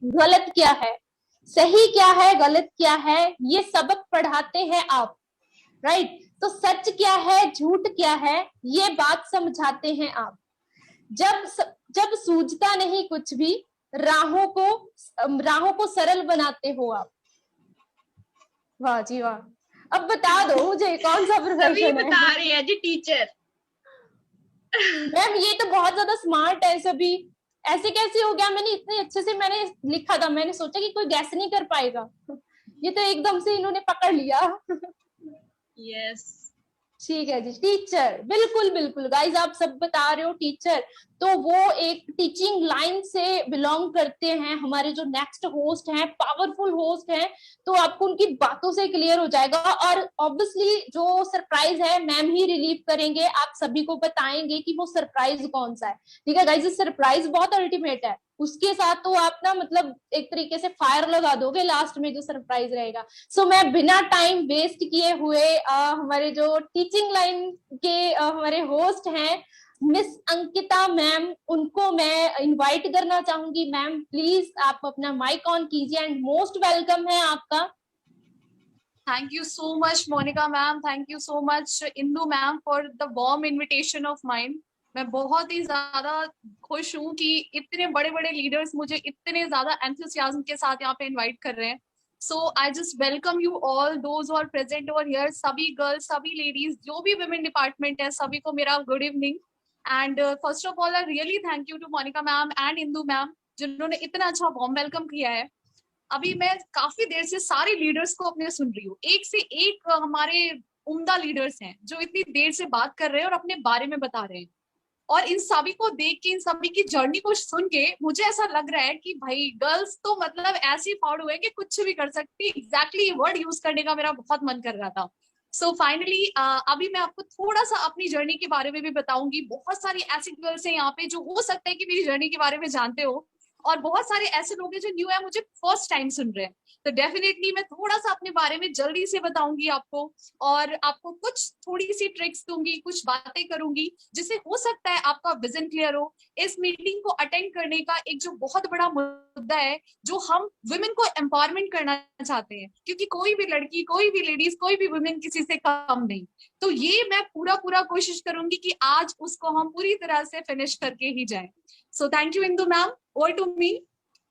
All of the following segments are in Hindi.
गलत क्या है, सही क्या है, गलत क्या है, ये सबक पढ़ाते हैं आप, राइट। तो सच क्या है, झूठ क्या है, ये बात समझाते हैं आप। जब जब सूझता नहीं कुछ भी, राहों को सरल बनाते हो आप। वाह जी वाह। अब बता दो मुझे कौन सा सभी प्रोफेशन है। बता रहे हैं जी, टीचर। मैम ये तो बहुत ज्यादा स्मार्ट है सभी, ऐसे कैसे हो गया, मैंने इतने अच्छे से मैंने लिखा था, मैंने सोचा कि कोई गैस नहीं कर पाएगा, ये तो एकदम से इन्होंने पकड़ लिया। यस। ठीक है जी, टीचर, बिल्कुल बिल्कुल गाइज, आप सब बता रहे हो टीचर, तो वो एक टीचिंग लाइन से बिलोंग करते हैं। हमारे जो नेक्स्ट होस्ट हैं, पावरफुल होस्ट हैं, तो आपको उनकी बातों से क्लियर हो जाएगा। और ऑब्वियसली जो सरप्राइज है मैम ही रिलीव करेंगे, आप सभी को बताएंगे कि वो सरप्राइज कौन सा है। ठीक है गाइज, सरप्राइज बहुत अल्टीमेट है, उसके साथ तो आप ना मतलब एक तरीके से फायर लगा दोगे लास्ट में जो सरप्राइज रहेगा। सो मैं बिना टाइम वेस्ट किए हुए हमारे जो टीचिंग लाइन के हमारे होस्ट हैं मिस अंकिता मैम, उनको मैं इनवाइट करना चाहूंगी। मैम प्लीज आप अपना माइक ऑन कीजिए, एंड मोस्ट वेलकम है आपका। Thank you so much, Monica ma'am. Thank you so much, Indu ma'am, for the warm invitation of mine. मैं बहुत ही ज्यादा खुश हूँ कि इतने बड़े बड़े लीडर्स मुझे इतने ज्यादा एंथुसियाज्म के साथ यहाँ पे इनवाइट कर रहे हैं। So I just welcome you all those are present over here, सभी गर्ल्स, सभी लेडीज, जो भी वुमेन डिपार्टमेंट है, सभी को मेरा good evening. And first of all I really thank you to Monika ma'am and Indu ma'am, जिन्होंने इतना अच्छा वार्म वेलकम किया है। अभी मैं काफी देर से सारे लीडर्स को अपने सुन रही हूँ, एक से एक हमारे उम्दा लीडर्स हैं जो इतनी देर से बात कर रहे हैं और अपने बारे में बता रहे हैं। और इन सभी को देख के, इन सभी की जर्नी को सुन के मुझे ऐसा लग रहा है कि भाई गर्ल्स तो मतलब ऐसी फाड़ हुए कि कुछ भी कर सकती। एग्जैक्टली वर्ड यूज करने का मेरा बहुत मन कर रहा था। सो फाइनली अभी मैं आपको थोड़ा सा अपनी जर्नी के बारे में भी बताऊंगी। बहुत सारी ऐसी गर्ल्स हैं यहाँ पे जो हो सकता है कि मेरी जर्नी के बारे में जानते हो, और बहुत सारे ऐसे लोग हैं जो न्यू है, मुझे फर्स्ट टाइम सुन रहे हैं। तो डेफिनेटली मैं थोड़ा सा अपने बारे में जल्दी से बताऊंगी आपको, और आपको कुछ थोड़ी सी ट्रिक्स दूंगी, कुछ बातें करूंगी, जिससे हो सकता है आपका विजन क्लियर हो। इस मीटिंग को अटेंड करने का एक जो बहुत बड़ा मुद्दा है, जो हम वुमेन को एम्पावरमेंट करना चाहते हैं, क्योंकि कोई भी लड़की, कोई भी लेडीज, कोई भी वुमेन किसी से कम नहीं। तो ये मैं पूरा पूरा कोशिश करूंगी कि आज उसको हम पूरी तरह से फिनिश करके ही जाएं। So thank you Indu ma'am, over to me.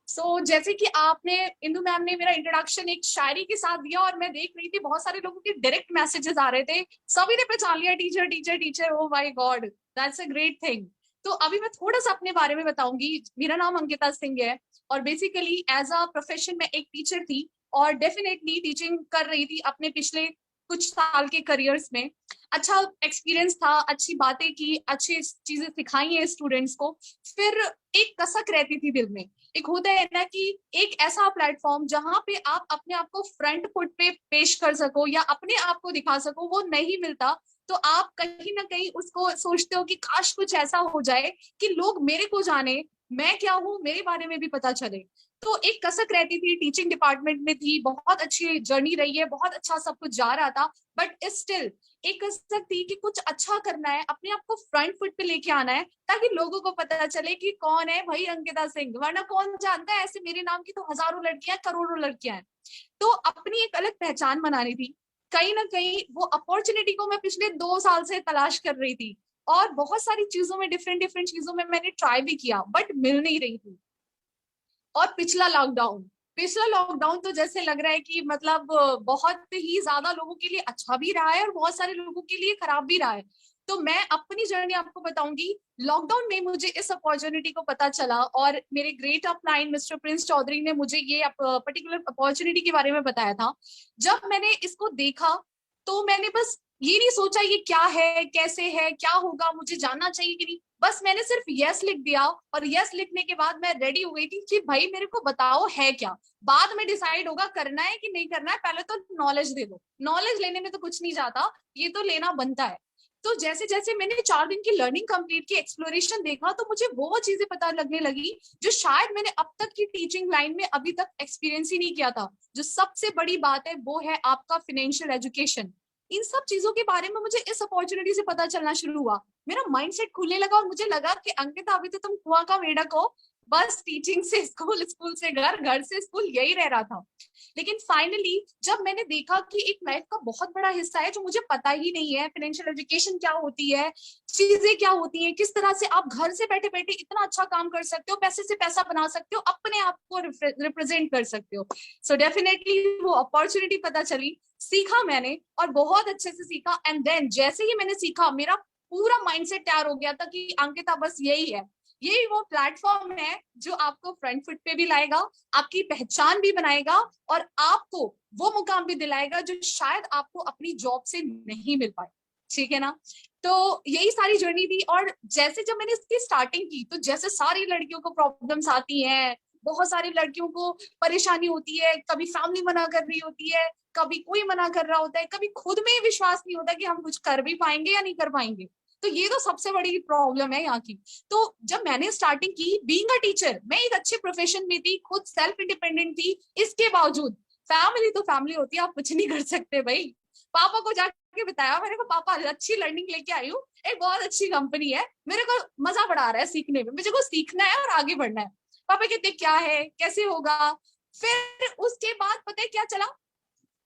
So जैसे कि आपने, इंदु मैम ने मेरा इंट्रोडक्शन एक शायरी के साथ दिया, और मैं देख रही थी बहुत सारे लोगों के डायरेक्ट मैसेजेस आ रहे थे, सभी ने पहचान लिया teacher teacher teacher. Oh my God, that's a great thing. तो अभी मैं थोड़ा सा अपने बारे में बताऊंगी। मेरा नाम अंकिता सिंह है, और बेसिकली एज अ प्रोफेशन में एक टीचर थी, और डेफिनेटली टीचिंग कर रही थी अपने पिछले कुछ साल के करियर्स में। अच्छा एक्सपीरियंस था, अच्छी बातें की, अच्छी चीजें सिखाई हैं स्टूडेंट्स को। फिर एक कसक रहती थी दिल में। एक होता है ना कि एक ऐसा प्लेटफॉर्म जहां पे आप अपने आप को फ्रंट फुट पे पेश कर सको या अपने आप को दिखा सको, वो नहीं मिलता। तो आप कहीं ना कहीं उसको सोचते हो कि काश कुछ ऐसा हो जाए कि लोग मेरे को जाने, मैं क्या हूँ, मेरे बारे में भी पता चले। तो एक कसक रहती थी, टीचिंग डिपार्टमेंट में थी, बहुत अच्छी जर्नी रही है, बहुत अच्छा सब कुछ जा रहा था। बट स्टिल एक कसक थी कि कुछ अच्छा करना है, अपने आप को फ्रंट फुट पे लेके आना है, ताकि लोगों को पता चले कि कौन है भाई अंकिता सिंह। वरना कौन जानता है, ऐसे मेरे नाम की तो हजारों लड़कियां, करोड़ों लड़कियां हैं। तो अपनी एक अलग पहचान बनानी थी। कहीं ना कहीं वो अपॉर्चुनिटी को मैं पिछले 2 साल से तलाश कर रही थी, और बहुत सारी चीजों में, डिफरेंट डिफरेंट चीजों में मैंने ट्राई भी किया, बट मिल नहीं रही थी। और पिछला लॉकडाउन तो जैसे लग रहा है कि मतलब बहुत ही ज्यादा लोगों के लिए अच्छा भी रहा है और बहुत सारे लोगों के लिए खराब भी रहा है। तो मैं अपनी जर्नी आपको बताऊंगी। लॉकडाउन में मुझे इस अपॉर्चुनिटी को पता चला, और मेरे great upline mister Prince Chaudhary ने मुझे ये पर्टिकुलर अपॉर्चुनिटी के बारे में बताया था। जब मैंने इसको देखा, तो मैंने बस ये नहीं सोचा ये क्या है, कैसे है, क्या होगा, मुझे जानना चाहिए कि नहीं, बस मैंने सिर्फ यस लिख दिया। और यस लिखने के बाद मैं रेडी हो गई थी कि भाई मेरे को बताओ है क्या। बाद में डिसाइड होगा करना है कि नहीं करना है, पहले तो नॉलेज दे दो। नॉलेज लेने में तो कुछ नहीं जाता, ये तो लेना बनता है। तो जैसे जैसे मैंने 4 दिन की लर्निंग कंप्लीट की, एक्सप्लोरेशन देखा, तो मुझे वो चीजें पता लगने लगी जो शायद मैंने अब तक की टीचिंग लाइन में अभी तक एक्सपीरियंस ही नहीं किया था। जो सबसे बड़ी बात है वो है आपका फाइनेंशियल एजुकेशन। इन सब चीजों के बारे में मुझे इस अपॉर्चुनिटी से पता चलना शुरू हुआ। मेरा माइंडसेट खुलने लगा, और मुझे लगा कि अंकिता अभी तो तुम कुआं का मेढक हो, बस टीचिंग से स्कूल, स्कूल से घर, घर से स्कूल, यही रह रहा था। लेकिन फाइनली जब मैंने देखा कि एक लाइफ का बहुत बड़ा हिस्सा है जो मुझे पता ही नहीं है, फाइनेंशियल एजुकेशन क्या होती है, चीजें क्या होती हैं, किस तरह से आप घर से बैठे बैठे इतना अच्छा काम कर सकते हो, पैसे से पैसा बना सकते हो, अपने आप को रिप्रेजेंट कर सकते हो। सो डेफिनेटली वो अपॉर्चुनिटी पता चली, सीखा मैंने और बहुत अच्छे से सीखा। एंड देन जैसे ही मैंने सीखा मेरा पूरा माइंडसेट तैयार हो गया था कि अंकिता बस यही है, यही वो प्लेटफॉर्म है जो आपको फ्रंट फुट पे भी लाएगा, आपकी पहचान भी बनाएगा और आपको वो मुकाम भी दिलाएगा जो शायद आपको अपनी जॉब से नहीं मिल पाए। ठीक है ना? तो यही सारी जर्नी थी। और जैसे जब मैंने इसकी स्टार्टिंग की तो जैसे सारी लड़कियों को प्रॉब्लम्स आती हैं, बहुत सारी लड़कियों को परेशानी होती है, कभी फैमिली मना कर रही होती है, कभी कोई मना कर रहा होता है, कभी खुद में विश्वास नहीं होता कि हम कुछ कर भी पाएंगे या नहीं कर पाएंगे। तो ये तो सबसे बड़ी प्रॉब्लम है यहाँ की। तो जब मैंने स्टार्टिंग की बीइंग अ टीचर, मैं एक अच्छे प्रोफेशन में थी, खुद सेल्फ इंडिपेंडेंट थी, इसके बावजूद फैमिली तो फैमिली होती है, आप कुछ नहीं कर सकते भाई। पापा को जाके बताया मैंने को, पापा अच्छी लर्निंग लेके आई हूँ, एक बहुत अच्छी कंपनी है, मेरे को मजा बड़ा आ रहा है सीखने में, मुझे को सीखना है और आगे बढ़ना है। पापा कहते क्या है, कैसे होगा? फिर उसके बाद पता है क्या चला,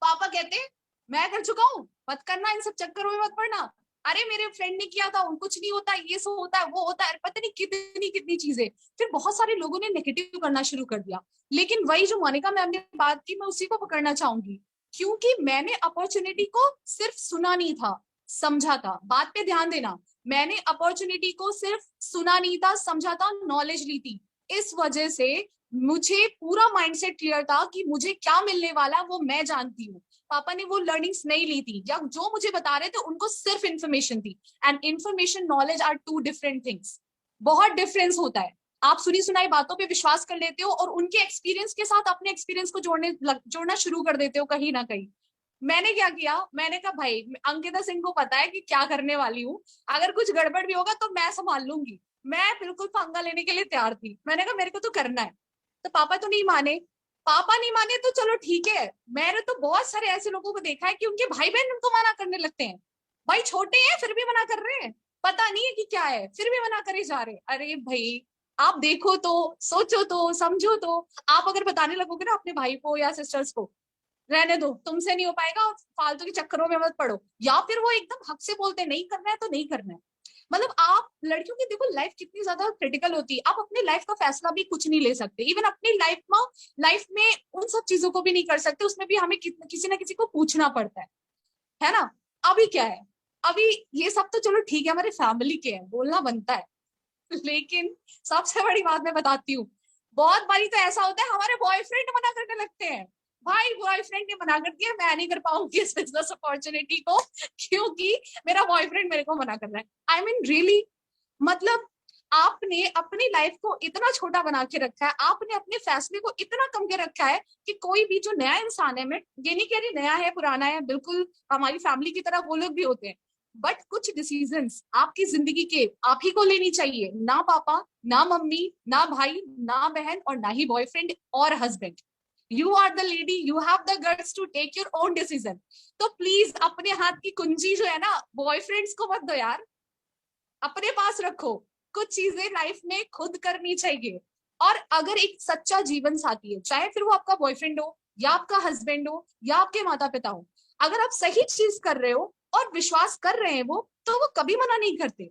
पापा कहते मैं कर चुका हूँ, मत करना, इन सब चक्करों में मत पड़ना, अरे मेरे फ्रेंड ने किया था, कुछ नहीं होता, ये सब होता है, वो होता है, पता नहीं कितनी कितनी चीजें। फिर बहुत सारे लोगों ने नेगेटिव करना शुरू कर दिया। लेकिन वही जो मोनिका मैम ने बात की, मैं उसी को पकड़ना चाहूंगी, क्योंकि मैंने अपॉर्चुनिटी को सिर्फ सुना नहीं था, समझा था। बात पे ध्यान देना, मैंने अपॉर्चुनिटी को सिर्फ सुना नहीं था, समझा था, नॉलेज ली थी। इस वजह से मुझे पूरा माइंडसेट क्लियर था कि मुझे क्या मिलने वाला वो मैं जानती हूँ। पापा ने वो लर्निंग्स नहीं ली थी, या जो मुझे बता रहे थे उनको सिर्फ इंफॉर्मेशन थी। And information, knowledge are two different things. बहुत डिफरेंस होता है। आप सुनी सुनाई बातों पे विश्वास कर लेते हो और उनके एक्सपीरियंस के साथ अपने एक्सपीरियंस को जोड़ना शुरू कर देते हो कहीं ना कहीं। मैंने क्या किया, मैंने कहा भाई अंकिता सिंह को पता है कि क्या करने वाली हूँ, अगर कुछ गड़बड़ भी होगा तो मैं संभाल लूंगी। मैं बिल्कुल पंगा लेने के लिए तैयार थी। मैंने कहा मेरे को तो करना है। तो पापा तो नहीं माने। पापा नहीं माने तो चलो ठीक है, मैंने तो बहुत सारे ऐसे लोगों को देखा है कि उनके भाई बहन उनको मना करने लगते हैं, भाई छोटे हैं फिर भी मना कर रहे हैं, पता नहीं है कि क्या है फिर भी मना करे जा रहे हैं। अरे भाई आप देखो तो, सोचो तो, समझो तो। आप अगर बताने लगोगे ना अपने भाई को या सिस्टर्स को, रहने दो, तुमसे नहीं हो पाएगा, और फालतू के चक्करों में मत पड़ो, या फिर वो एकदम हक से बोलते नहीं करना है तो नहीं करना है। मतलब आप लड़कियों की देखो लाइफ कितनी ज्यादा क्रिटिकल होती है, आप अपनी लाइफ का फैसला भी कुछ नहीं ले सकते, इवन अपनी लाइफ में उन सब चीजों को भी नहीं कर सकते, उसमें भी हमें किसी ना किसी को पूछना पड़ता है ना? अभी क्या है, अभी ये सब तो चलो ठीक है हमारे फैमिली के हैं, बोलना बनता है। लेकिन सबसे बड़ी बात मैं बताती हूँ, बहुत बारी तो ऐसा होता है हमारे बॉयफ्रेंड मना करने लगते हैं, भाई बॉयफ्रेंड ने मना कर दिया, मैं नहीं कर पाऊंगी इस बिजनेस अपॉर्चुनिटी को क्योंकि मेरा बॉयफ्रेंड मेरे को मना कर रहा है। आई मीन रियली, मतलब आपने अपनी लाइफ को इतना छोटा बना के रखा है, आपने अपने फैसले को इतना कम के रखा है कि कोई भी जो नया इंसान है, मैं ये नहीं कह रही नया है पुराना है, बिल्कुल हमारी फैमिली की तरह वो लोग भी होते हैं, बट कुछ डिसीजंस आपकी जिंदगी के आप ही को लेनी चाहिए, ना पापा, ना मम्मी, ना भाई, ना बहन, और ना ही बॉयफ्रेंड और husband. You are the lady, you have the guts to take your own decision. तो प्लीज अपने हाथ की कुंजी जो है ना, बॉयफ्रेंड्स को मत दो यार, अपने पास रखो। कुछ चीजें लाइफ में खुद करनी चाहिए। और अगर एक सच्चा जीवन साथी है, चाहे फिर वो आपका बॉयफ्रेंड हो या आपका हस्बैंड हो या आपके माता पिता हो, अगर आप सही चीज कर रहे हो और विश्वास कर रहे हैं वो, तो वो कभी मना नहीं करते।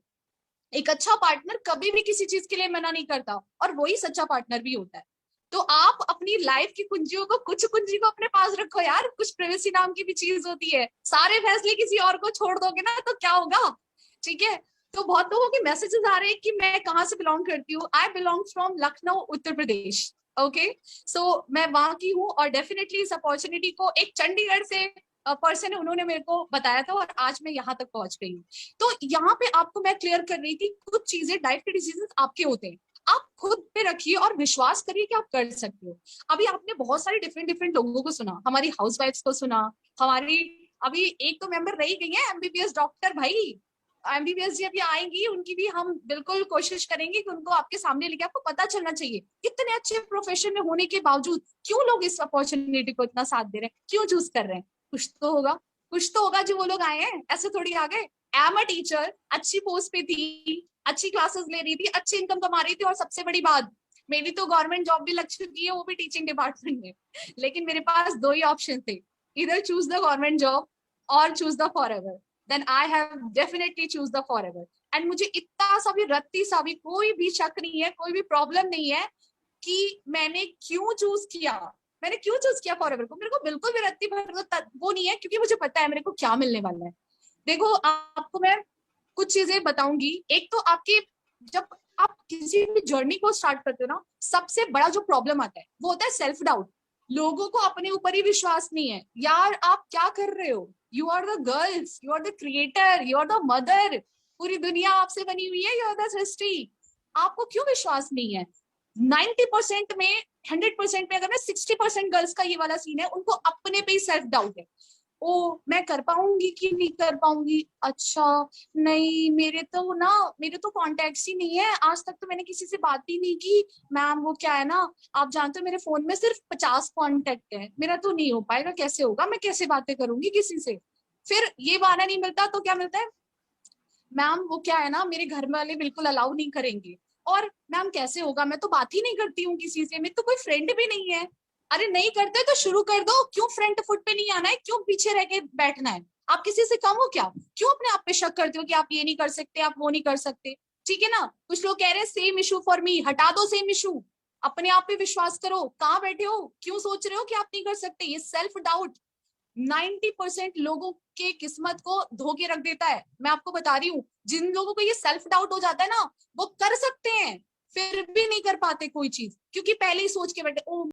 एक अच्छा पार्टनर कभी भी किसी चीज के लिए मना नहीं करता, और वही सच्चा पार्टनर भी होता है। तो आप अपनी लाइफ की कुंजियों को, कुछ कुंजी को अपने पास रखो यार, कुछ प्राइवेसी नाम की भी चीज होती है। सारे फैसले किसी और को छोड़ दोगे ना तो क्या होगा? ठीक है? तो बहुत लोगों के मैसेजेस आ रहे हैं कि मैं कहाँ से बिलोंग करती हूँ, I belong from Lucknow, Uttar Pradesh. Okay, so मैं वहां की हूँ, और डेफिनेटली इस अपॉर्चुनिटी को एक चंडीगढ़ से पर्सन है, उन्होंने मेरे को बताया था, और आज मैं यहाँ तक पहुंच गई हूँ। तो यहाँ पे आपको मैं क्लियर कर रही थी, कुछ चीजें, लाइफ के डिसीजन आपके होते हैं, आप खुद पे रखिए और विश्वास करिए कि आप कर सकते हो। अभी आपने बहुत सारे डिफरेंट डिफरेंट लोगों को सुना, हमारी हाउसवाइफ्स को सुना, हमारी अभी एक तो मेंबर रही गई है एमबीबीएस डॉक्टर, भाई एमबीबीएस जी अभी आएंगी, उनकी भी हम बिल्कुल कोशिश करेंगे कि उनको आपके सामने लेके, आपको पता चलना चाहिए इतने अच्छे प्रोफेशन में होने के बावजूद क्यों लोग इस अपॉर्चुनिटी को इतना साथ दे रहे हैं, क्यों चूज कर रहे हैं। कुछ तो होगा, कुछ तो होगा जो वो लोग आए हैं, ऐसे थोड़ी आ गए। आई एम अ टीचर, अच्छी पोस्ट पे थी, अच्छी क्लासेस ले रही थी, अच्छी इनकम कमा रही थी, और सबसे बड़ी बात, मेरी तो गवर्नमेंट जॉब भी लग चुकी है, वो भी टीचिंग डिपार्टमेंट में, लेकिन मेरे पास दो ही ऑप्शन थे, इधर चूज द गवर्नमेंट जॉब और choose the forever. Then I have definitely choose the forever. And मुझे इतना सा भी रत्ती सा भी कोई भी शक नहीं है, कोई भी प्रॉब्लम नहीं है कि मैंने क्यों चूज किया, मैंने क्यों चूज किया फॉरएवर को। मेरे को बिल्कुल भी रत्ती भर वो नहीं है, क्योंकि मुझे पता है मेरे को क्या मिलने वाला है। देखो आपको मैं कुछ चीजें बताऊंगी। एक तो आपकी, जब आप किसी भी जर्नी को स्टार्ट करते हो ना, सबसे बड़ा जो प्रॉब्लम आता है वो होता है सेल्फ डाउट। लोगों को अपने ऊपर ही विश्वास नहीं है। यार आप क्या कर रहे हो, you are the girls, you are the creator, you are the mother, पूरी दुनिया आपसे बनी हुई है, यू आर द सृष्टि, आपको क्यों विश्वास नहीं है। 90% में, 100% में, अगर मैं 60% गर्ल्स का ये वाला सीन है, उनको अपने पे ही सेल्फ डाउट है। ओ मैं कर पाऊंगी कि नहीं कर पाऊंगी, अच्छा नहीं मेरे तो कॉन्टेक्ट्स ही नहीं है, आज तक तो मैंने किसी से बात ही नहीं की। मैम वो क्या है ना, आप जानते हो मेरे फोन में सिर्फ 50 कॉन्टेक्ट है, मेरा तो नहीं हो पाएगा, कैसे होगा, मैं कैसे बातें करूंगी किसी से। फिर ये बहाना नहीं मिलता तो क्या मिलता है, मैम वो क्या है ना, मेरे घर वाले बिल्कुल अलाउ नहीं करेंगे। और मैम कैसे होगा, मैं तो बात ही नहीं करती हूँ किसी से, मेरे तो कोई फ्रेंड भी नहीं है। अरे नहीं करते तो शुरू कर दो, क्यों फ्रंट फुट पे नहीं आना है, क्यों पीछे रह के बैठना है। आप किसी से कम हो क्या, क्यों अपने आप पे शक करते हो कि आप ये नहीं कर सकते, आप वो नहीं कर सकते। ठीक है ना, कुछ लोग कह रहे हैं सेम इशू फॉर मी, हटा दो सेम इशू, अपने आप पे विश्वास करो। कहाँ बैठे हो, क्यों सोच रहे हो कि आप नहीं कर सकते। ये सेल्फ डाउट 90% लोगों के किस्मत को धो के रख देता है। मैं आपको बता रही हूँ, जिन लोगों को ये सेल्फ डाउट हो जाता है ना, वो कर सकते हैं, फिर भी नहीं कर पाते कोई चीज, क्योंकि पहले ही सोच के बैठे, ओ